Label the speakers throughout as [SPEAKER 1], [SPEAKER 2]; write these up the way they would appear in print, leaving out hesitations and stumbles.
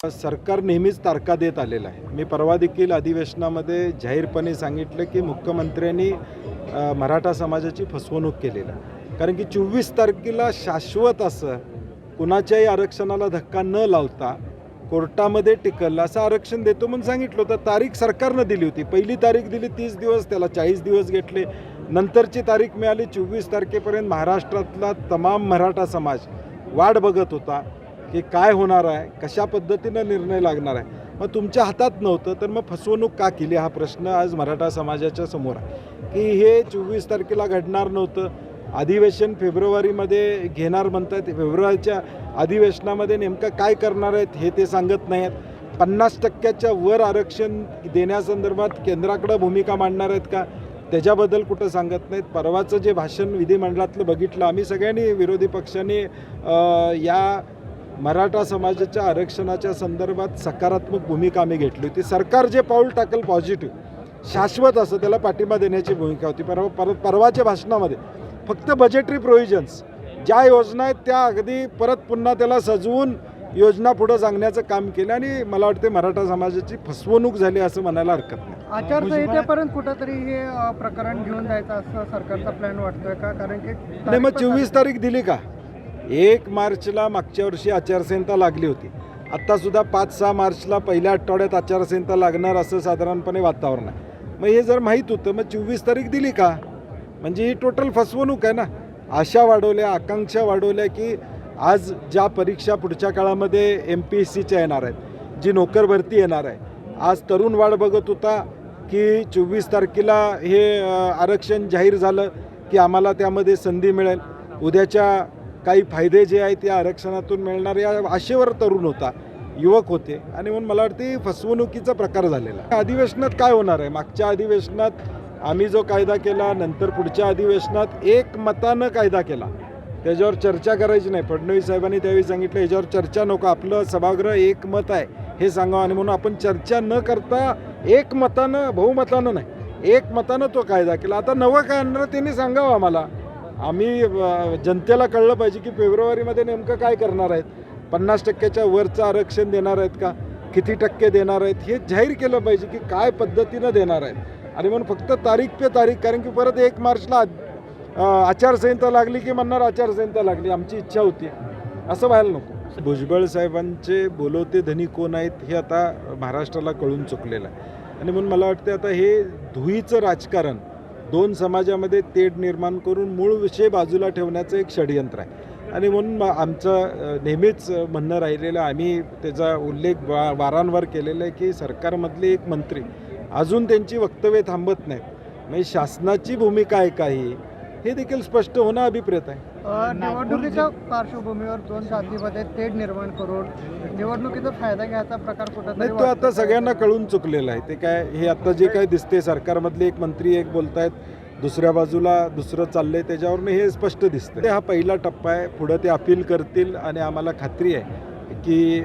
[SPEAKER 1] सरकार नेहमीच तारखा देत आलेलं आहे. मी परवा देखील अधिवेशनामध्ये जाहीरपणे सांगितलं की मुख्यमंत्र्यांनी मराठा समाजाची फसवणूक केलेली आहे. कारण की 24 तारखेला शाश्वत असं कुणाच्याही आरक्षणाला धक्का न लावता कोर्टामध्ये टिकल असं आरक्षण देतो म्हणून सांगितलं होतं. तारीख सरकारनं दिली होती. पहिली तारीख दिली 30 दिवस, त्याला 40 दिवस घेतले. नंतरची तारीख मिळाली 24 तारखेपर्यंत. महाराष्ट्रातला तमाम मराठा समाज वाट बघत होता की काय होणार आहे, कशा पद्धतीनं निर्णय लागणार आहे. मग तुमच्या हातात नव्हतं तर मग फसवणूक का केली हा प्रश्न आज मराठा समाजाच्या समोर आहे की हे 24 तारखेला घडणार नव्हतं. अधिवेशन फेब्रुवारीमध्ये घेणार म्हणतात. फेब्रुवारीच्या अधिवेशनामध्ये नेमकं काय करणार आहेत हे ते सांगत नाही आहेत. 50% वर आरक्षण देण्यासंदर्भात केंद्राकडं भूमिका मांडणार आहेत का त्याच्याबद्दल कुठं सांगत नाहीत. परवाचं जे भाषण विधिमंडळातलं बघितलं, आम्ही सगळ्यांनी विरोधी पक्षांनी या मराठा समाजाच्या आरक्षणाच्या संदर्भात सकारात्मक भूमिका आम्ही घेतली होती. सरकार जे पाऊल टाकेल पॉझिटिव्ह शाश्वत असं त्याला पाठिंबा देण्याची भूमिका होती. परवाच्या भाषणामध्ये फक्त बजेटरी प्रोव्हिजन्स ज्या योजना आहेत त्या अगदी परत पुन्हा त्याला सजवून योजना पुढं सांगण्याचं काम केलं आणि मला वाटते मराठा समाजाची फसवणूक झाली असं म्हणायला हरकत नाही.
[SPEAKER 2] आचारसंहितेपर्यंत कुठंतरी हे प्रकरण घेऊन जायचं असं सरकारचा प्लॅन वाटतोय का? कारण की
[SPEAKER 1] नाही, मग 24 तारीख दिली का? 1 मार्चला मागच्या वर्षी आचारसंहिता लागली होती. आत्तासुद्धा 5-6 मार्चला पहिल्या आठवड्यात आचारसंहिता लागणार असं साधारणपणे वातावरण आहे. मग हे जर माहीत होतं मग 24 तारीख दिली का? म्हणजे ही टोटल फसवणूक आहे ना. आशा वाढवल्या, आकांक्षा वाढवल्या की आज ज्या परीक्षा पुढच्या काळामध्ये MPSCच्या येणार आहेत, जी नोकर भरती येणार आहे, आज तरुण वाढ बघत होता की 24 तारखेला हे आरक्षण जाहीर झालं की आम्हाला त्यामध्ये संधी मिळेल, उद्याच्या काही फायदे जे आहेत या आरक्षणातून मिळणार या आशेवर तरुण होता, युवक होते. आणि म्हणून मला वाटते फसवणुकीचा प्रकार झालेला. अधिवेशनात काय होणार आहे? मागच्या अधिवेशनात आम्ही जो कायदा केला, नंतर पुढच्या अधिवेशनात एकमतानं कायदा केला. त्याच्यावर चर्चा करायची नाही. फडणवीस साहेबांनी त्यावेळी सांगितलं याच्यावर चर्चा नको, आपलं सभागृह एकमत आहे हे सांगावं. आणि म्हणून आपण चर्चा न करता एकमतानं, बहुमतानं नाही, एकमतानं तो कायदा केला. आता नवं काय आणणार त्यांनी सांगावं आम्हाला. आम्ही जनतेला कळलं पाहिजे की फेब्रुवारीमध्ये नेमकं काय करणार आहेत. 50% वरचं आरक्षण देणार आहेत का, किती टक्के देणार आहेत हे जाहीर केलं पाहिजे की काय पद्धतीनं देणार आहेत. आणि म्हणून फक्त तारीख पे तारीख, कारण की परत 1 मार्चला आचारसंहिता लागली की म्हणणार आचारसंहिता लागली, आमची इच्छा होती, असं व्हायला नको. भुजबळ साहेबांचे बोलवते धनी कोण आहेत हे आता महाराष्ट्राला कळून चुकलेलं आहे. आणि म्हणून मला वाटतं आता हे धुईचं राजकारण, 2 समाजामध्ये तेढ निर्माण करून मूळ विषय बाजूला ठेवण्याचं एक षडयंत्र आहे. आणि म्हणून आमचं नेहमीच म्हणणं राहिलेलं, आम्ही त्याचा उल्लेख वारंवार केलेला आहे की सरकारमधले एक मंत्री अजून त्यांची वक्तव्य थांबत नाहीत. म्हणजे शासनाची भूमिका आहे काही हे देखील स्पष्ट होणं अभिप्रेत आहे.
[SPEAKER 2] निवडणुकीच्या पार्श्वभूमीवर 2 जातीमध्ये तेढ निर्माण करून निवडणुकीचा फायदा घ्यायचा प्रकार कुठं
[SPEAKER 1] नाही, तो आता सगळ्यांना कळून चुकलेला आहे. ते काय हे आता जे काय दिसते, सरकारमधले एक मंत्री एक बोलतायत, दुसऱ्या बाजूला दुसरं चाललंय, त्याच्यावरनं हे स्पष्ट दिसतं. हा पहिला टप्पा आहे. पुढं ते अपील करतील आणि आम्हाला खात्री आहे की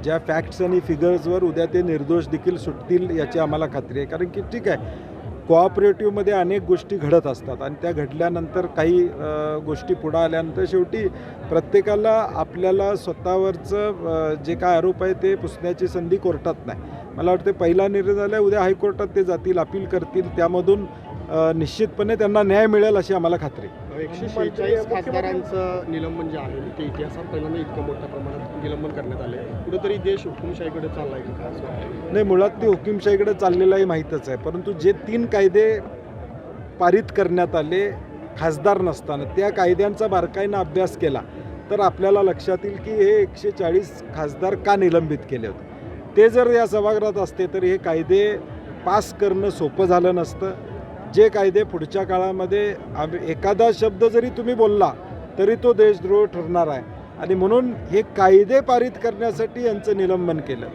[SPEAKER 1] ज्या फॅक्ट्स आणि फिगर्सवर उद्या ते निर्दोष देखील सुटतील याची आम्हाला खात्री आहे. कारण की ठीक आहे, कोऑपरेटिव्हमध्ये अनेक गोष्टी घडत असतात आणि त्या घडल्यानंतर काही गोष्टी पुढं आल्यानंतर शेवटी प्रत्येकाला आपल्याला स्वतःवरचं जे काय आरोप आहे ते पुसण्याची संधी कोर्टात नाही. मला वाटतं पहिला निर्णय झाला, उद्या हायकोर्टात ते जातील, अपील करतील, त्यामधून निश्चितपणे त्यांना न्याय मिळेल अशी आम्हाला खात्री.
[SPEAKER 3] 146 खासदारांचं निलंबन जे आहे ते इतिहासात पहिल्यांदा इतकं मोठ्या प्रमाणात निलंबन करण्यात आले. कुठेतरी देश हुकुमशाहीकडे चालला आहे का असं?
[SPEAKER 1] नाही, मुळात ते हुकुमशाहीकडे चाललेलाही माहीतच आहे. परंतु जे 3 कायदे पारित करण्यात आले खासदार नसताना, त्या कायद्यांचा बारकाईनं अभ्यास केला तर आपल्याला लक्षात येईल की हे 140 खासदार का निलंबित केले होते. ते जर या सभागृहात असते तर हे कायदे पास करणं सोपं झालं नसतं. जे कायदे पुढच्या काळामध्ये एखादा शब्द जरी तुम्ही बोलला तरी तो देशद्रोह ठरणार आहे. आणि म्हणून हे कायदे पारित करण्यासाठी यांचं निलंबन केलं.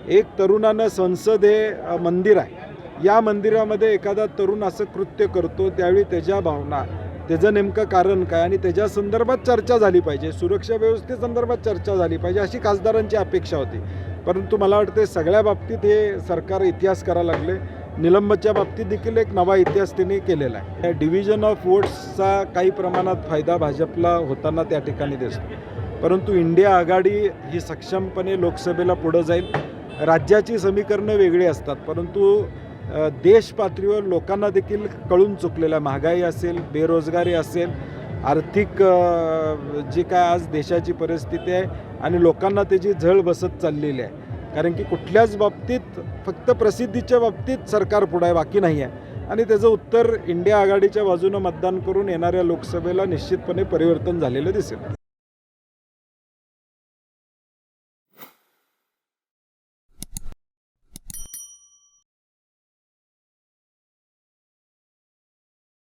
[SPEAKER 1] एक तरुणानं संसद हे मंदिर आहे, या मंदिरामध्ये एखादा तरुण असं कृत्य करतो त्यावेळी त्याच्या भावना, त्याचं नेमकं कारण काय आणि त्याच्या संदर्भात चर्चा झाली पाहिजे, सुरक्षा व्यवस्थेसंदर्भात चर्चा झाली पाहिजे अशी खासदारांची अपेक्षा होती. परंतु मला वाटते सगळ्या बाबतीत हे सरकार इतिहास करायला लागले. निलंबनच्या बाबतीत देखील एक नवा इतिहास त्यांनी केलेला आहे. डिव्हिजन ऑफ वोट्सचा काही प्रमाणात फायदा भाजपला होताना त्या ठिकाणी दिसतो. परंतु इंडिया आघाडी ही सक्षमपणे लोकसभेला पुढं जाईल. राज्याची समीकरणं वेगळी असतात, परंतु देश पातळीवर लोकांना देखील कळून चुकलेलं महागाई असेल, बेरोजगारी असेल, आर्थिक जी काय आज देशाची परिस्थिती आहे आणि लोकांना त्याची झळ बसत चाललेली आहे. कारण की कुठल्याच बाबतीत फक्त प्रसिद्धीच्या बाबतीत सरकार पुढं आहे, बाकी नाही आहे. आणि त्याचं उत्तर इंडिया आघाडीच्या बाजूनं मतदान करून येणाऱ्या लोकसभेला निश्चितपणे परिवर्तन झालेलं दिसेल.